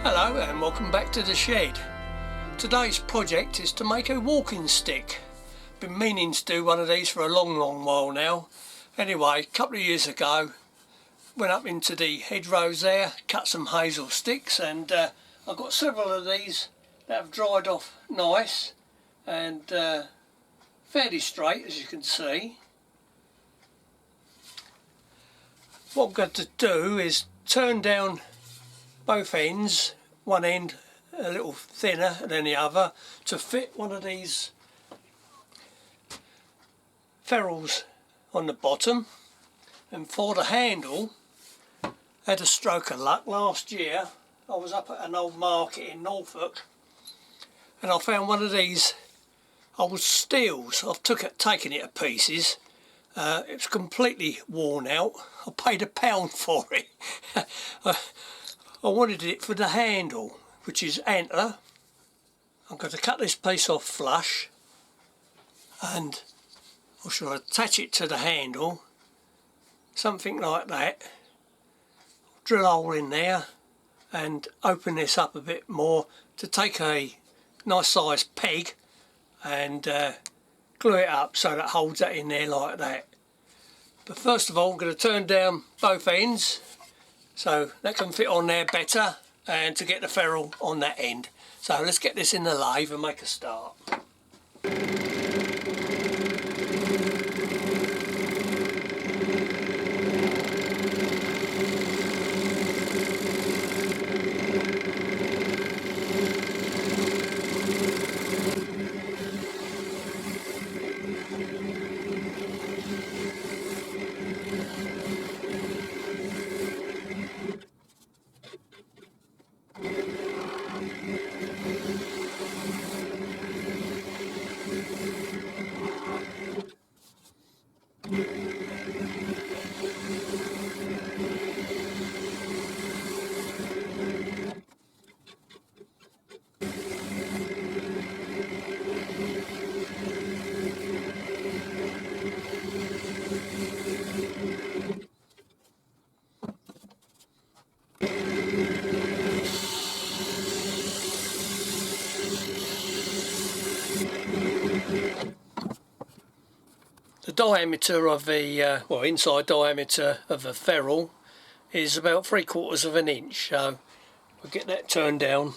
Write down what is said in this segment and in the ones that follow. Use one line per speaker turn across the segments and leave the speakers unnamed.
Hello and welcome back to the shed. Today's project is to make a walking stick. Been meaning to do one of these for a long while now. Anyway, a couple of years ago went up into the hedgerows there, cut some hazel sticks, and I've got several of these that have dried off nice and fairly straight, as you can see. What I'm going to do is turn down both ends, one end a little thinner than the other, to fit one of these ferrules on the bottom. And for the handle, I had a stroke of luck. Last year I was up at an old market in Norfolk and I found one of these old steels. I've taken it to pieces. It's completely worn out. I paid £1 for it. I wanted it for the handle, which is antler. I'm going to cut this piece off flush and I shall attach it to the handle, something like that. Drill a hole in there and open this up a bit more to take a nice sized peg and glue it up so that holds that in there like that. But first of all, I'm going to turn down both ends so that can fit on there better, and to get the ferrule on that end. So let's get this in the lathe and make a start. The diameter of the, inside diameter of a ferrule is about 3/4 of an inch, so we'll get that turned down.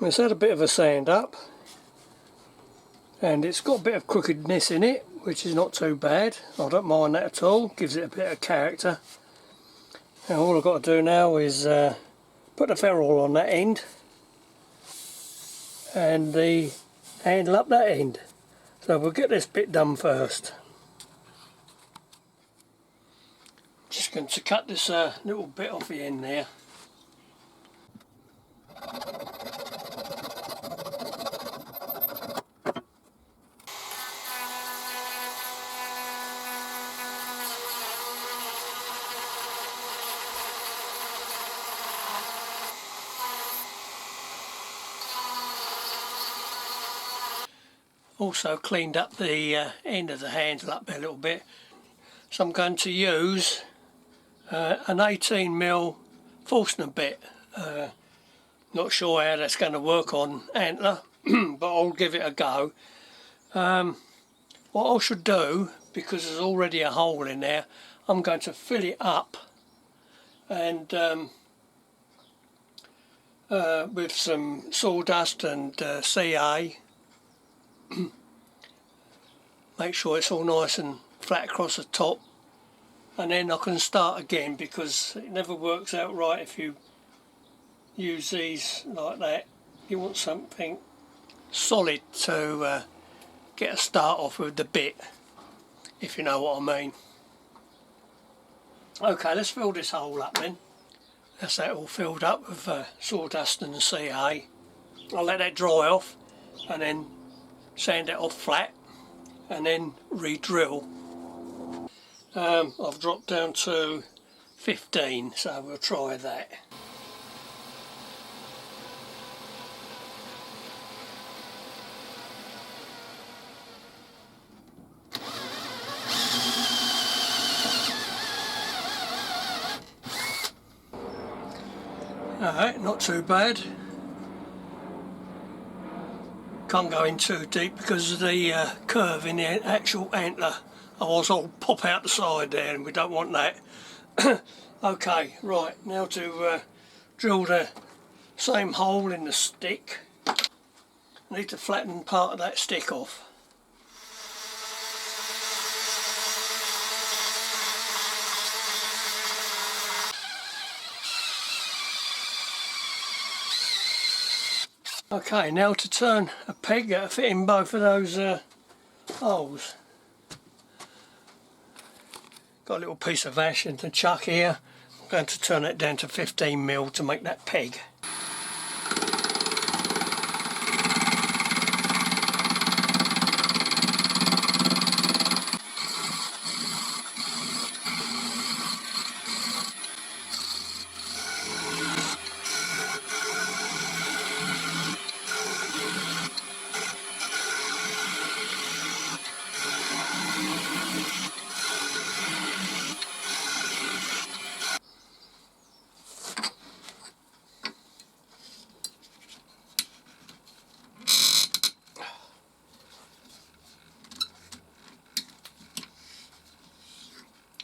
It's had a bit of a sand up and it's got a bit of crookedness in it, which is not too bad. I don't mind that at all, gives it a bit of character. And all I've got to do now is put the ferrule on that end and the handle up that end. So we'll get this bit done first. Just going to cut this little bit off the end there. Also cleaned up the end of the handle up a little bit, so I'm going to use an 18mm Forstner bit. Not sure how that's going to work on antler, but I'll give it a go. what I should do, because there's already a hole in there, I'm going to fill it up and with some sawdust and CA. Make sure it's all nice and flat across the top, and then I can start again, because it never works out right if you use these like that. You want something solid to get a start off with the bit, if you know what I mean. Okay, let's fill this hole up then. That's that all filled up with sawdust and CA. I'll let that dry off and then sand it off flat and then re-drill. I've dropped down to 15, so we'll try that. Alright, not too bad. Can't go in too deep because of the curve in the actual antler. Otherwise I'll pop out the side there, and we don't want that. Okay, right, now to drill the same hole in the stick. I need to flatten part of that stick off. Okay, now to turn a peg that'll fit in both of those holes. Got a little piece of ash and to chuck here. I'm going to turn it down to 15mm to make that peg.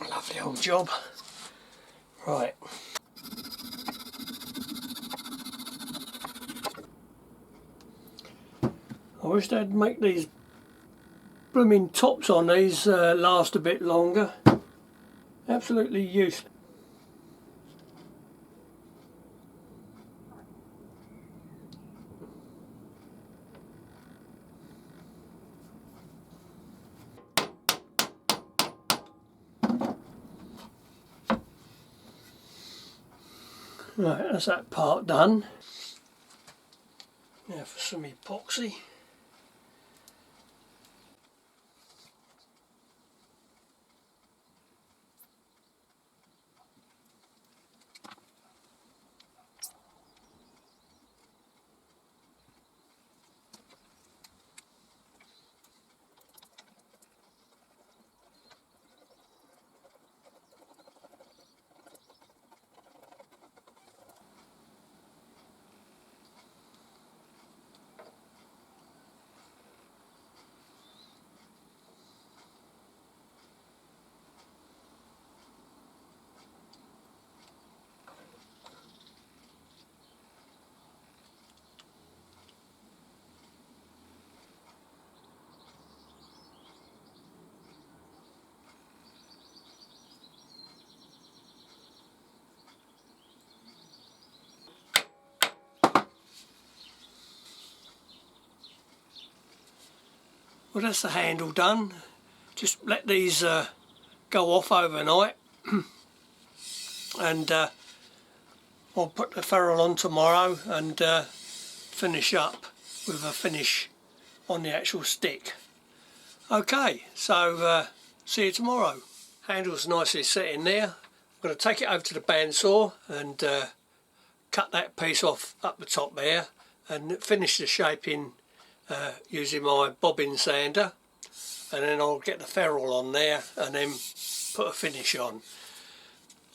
Lovely old job. Right. I wish they'd make these blooming tops on these last a bit longer. Absolutely useless. Right, that's that part done. Now for some epoxy. Well, that's the handle done. Just let these go off overnight and I'll put the ferrule on tomorrow and finish up with a finish on the actual stick. Okay, so see you tomorrow. Handle's nicely sitting there. I'm going to take it over to the bandsaw and cut that piece off up the top there and finish the shaping using my bobbin sander, and then I'll get the ferrule on there and then put a finish on.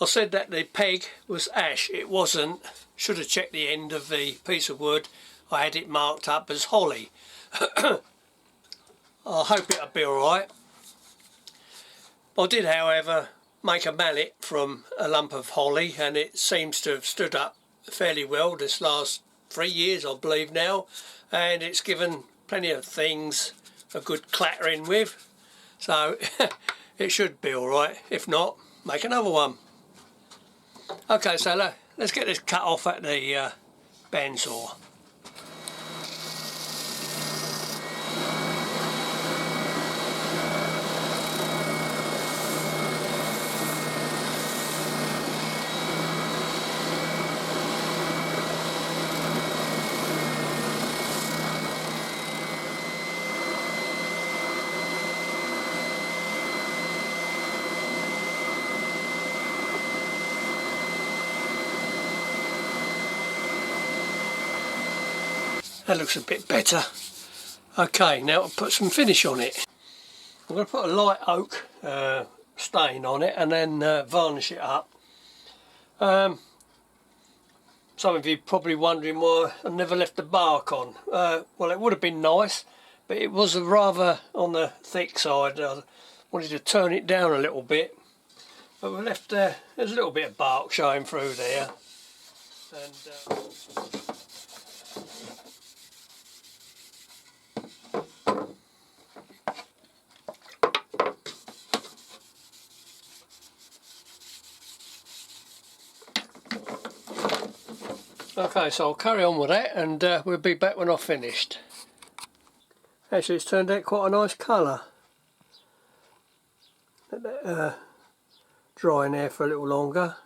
I said that the peg was ash. It wasn't. Should have checked the end of the piece of wood. I had it marked up as holly. I hope it'll be alright. I did, however, make a mallet from a lump of holly, and it seems to have stood up fairly well this last 3 years, I believe now, and it's given plenty of things a good clattering with, so it should be alright. If not, make another one. Okay, so let's get this cut off at the bandsaw. That looks a bit better. Okay, now I'll put some finish on it. I'm going to put a light oak stain on it and then varnish it up. Some of you probably wondering why I never left the bark on. Well, it would have been nice, but it was rather on the thick side. I wanted to turn it down a little bit, but we left there's a little bit of bark showing through there. And okay, so I'll carry on with that, and we'll be back when I've finished. Actually, it's turned out quite a nice colour. Let that dry in there for a little longer.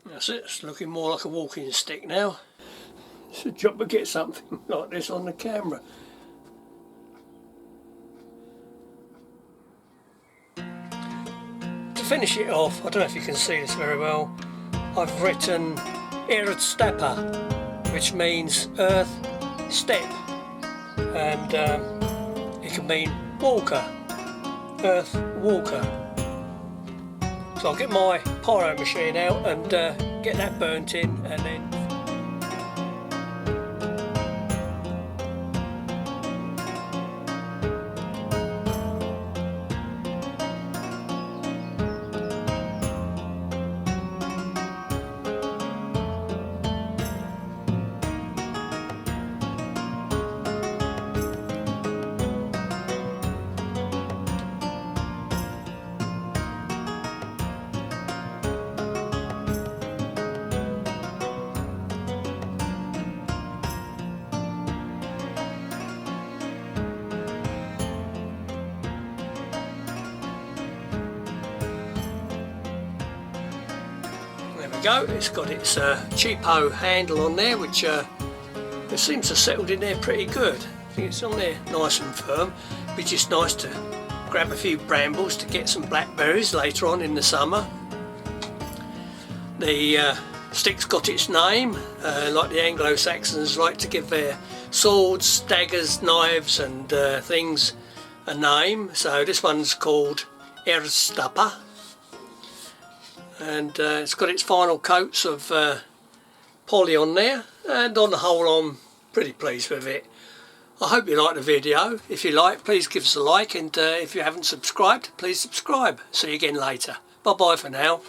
That's it, it's looking more like a walking stick now. It's a job to get something like this on the camera. To finish it off, I don't know if you can see this very well, I've written Eardstapa, which means earth step, and it can mean walker, earth walker. So I'll get my pyro machine out and get that burnt in, and then go. It's got its cheapo handle on there, which it seems to have settled in there pretty good. I think it's on there nice and firm. It'd be just nice to grab a few brambles to get some blackberries later on in the summer. The stick's got its name, like the Anglo Saxons like to give their swords, daggers, knives and things a name. So this one's called Earthstapa. And it's got its final coats of poly on there, and on the whole I'm pretty pleased with it. I hope you liked the video. If you like, please give us a like, and if you haven't subscribed, please subscribe. See you again later. Bye bye for now.